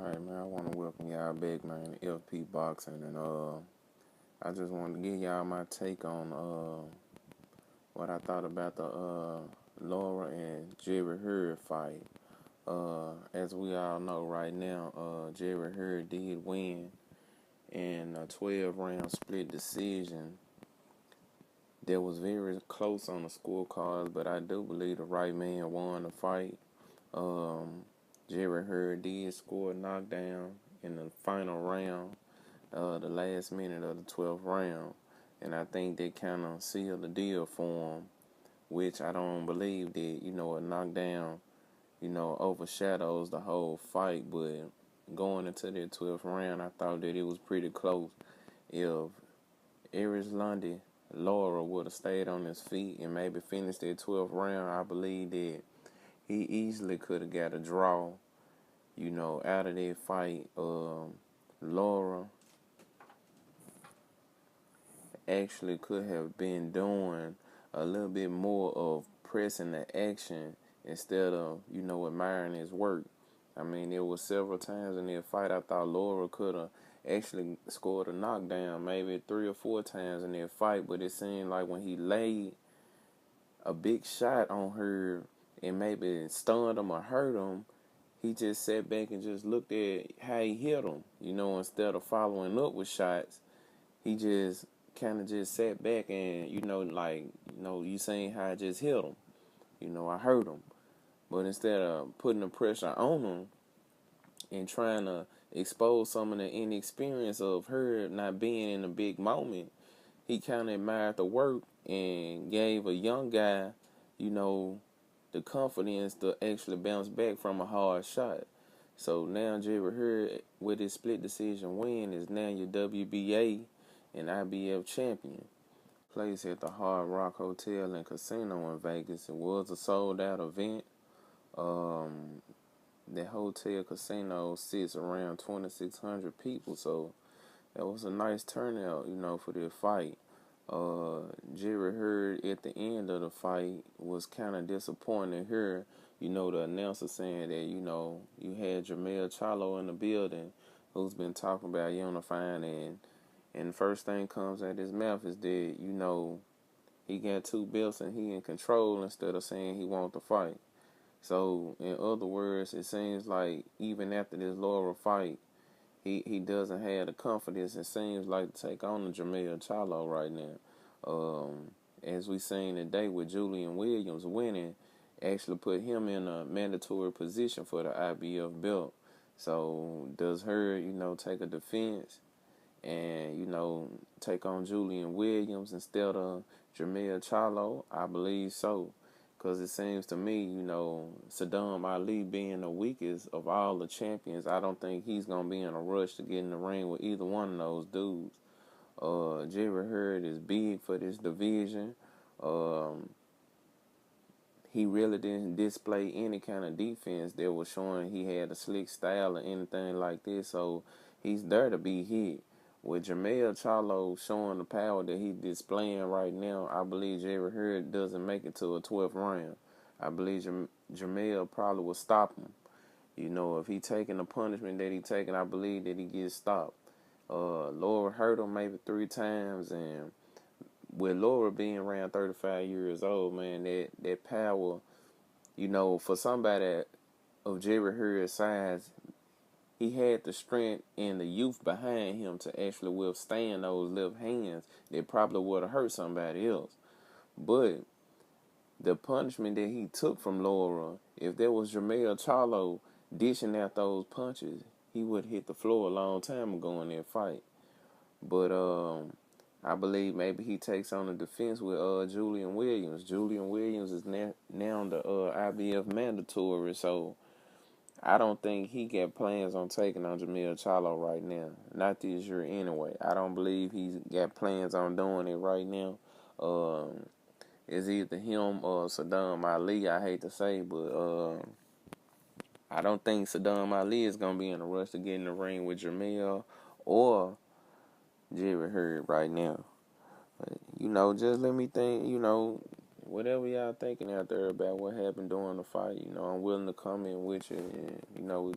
Alright, man, I want to welcome y'all back, man, to FP Boxing, and I just wanted to give y'all my take on what I thought about the Lara and Jarrett Hurd fight. As we all know right now, Jarrett Hurd did win in a 12-round split decision. That was very close on the scorecards, but I do believe the right man won the fight. Jarrett Hurd did score a knockdown in the final round, the last minute of the 12th round. And I think that kind of sealed the deal for him, which I don't believe that, a knockdown, overshadows the whole fight. But going into that 12th round, I thought that it was pretty close. If Erislandy Lara would have stayed on his feet and maybe finished that 12th round, I believe that he easily could have got a draw, out of that fight. Lara actually could have been doing a little bit more of pressing the action instead of, admiring his work. I mean, there was several times in that fight I thought Lara could have actually scored a knockdown, maybe 3 or 4 times in that fight, but it seemed like when he laid a big shot on her and maybe stunned him or hurt him, he just sat back and just looked at how he hit him. Instead of following up with shots, he just kind of just sat back and, you seen how I just hit him. I hurt him. But instead of putting the pressure on him and trying to expose some of the inexperience of her not being in a big moment, he kind of admired the work and gave a young guy, the confidence to actually bounce back from a hard shot. So now Jarrett Hurd, with his split decision win, is now your WBA and IBF champion. Placed at the Hard Rock Hotel and Casino in Vegas. It was a sold-out event. The hotel casino sits around 2,600 people, so that was a nice turnout, for their fight. Jarrett Hurd at the end of the fight was kind of disappointed here. The announcer saying that, you had Jamel Charlo in the building who's been talking about unifying, and the first thing comes out his mouth is that, he got 2 belts and he in control instead of saying he wants to fight. So, in other words, it seems like even after this Lara fight, he doesn't have the confidence, it seems like, to take on the Jamel Charlo right now. As we seen today with Julian Williams winning, actually put him in a mandatory position for the IBF belt. So does Hurd, take a defense and, take on Julian Williams instead of Jamel Charlo? I believe so. Because it seems to me, Saddam Ali being the weakest of all the champions, I don't think he's going to be in a rush to get in the ring with either one of those dudes. Jarrett Hurd is big for this division. He really didn't display any kind of defense that was showing he had a slick style or anything like this, so he's there to be hit. With Jamel Charlo showing the power that he's displaying right now, I believe Jarrett Hurd doesn't make it to a 12th round. I believe Jamel probably will stop him. If he taking the punishment that he taking, I believe that he gets stopped. Lara hurt him maybe 3 times, and with Lara being around 35 years old, man, that power, for somebody of Jarrett Hurd's size, he had the strength and the youth behind him to actually withstand those left hands that probably would have hurt somebody else. But the punishment that he took from Lara, if there was Jamel Charlo dishing out those punches, he would hit the floor a long time ago in that fight. But I believe maybe he takes on the defense with Julian Williams. Julian Williams is now the IBF mandatory, so I don't think he got plans on taking on Jamel Charlo right now. Not this year anyway. I don't believe he's got plans on doing it right now. It's either him or Saddam Ali, I hate to say, but I don't think Saddam Ali is going to be in a rush to get in the ring with Jamel or Jarrett Hurd right now. But, just let me think, whatever y'all thinking out there about what happened during the fight, I'm willing to comment with you, and, we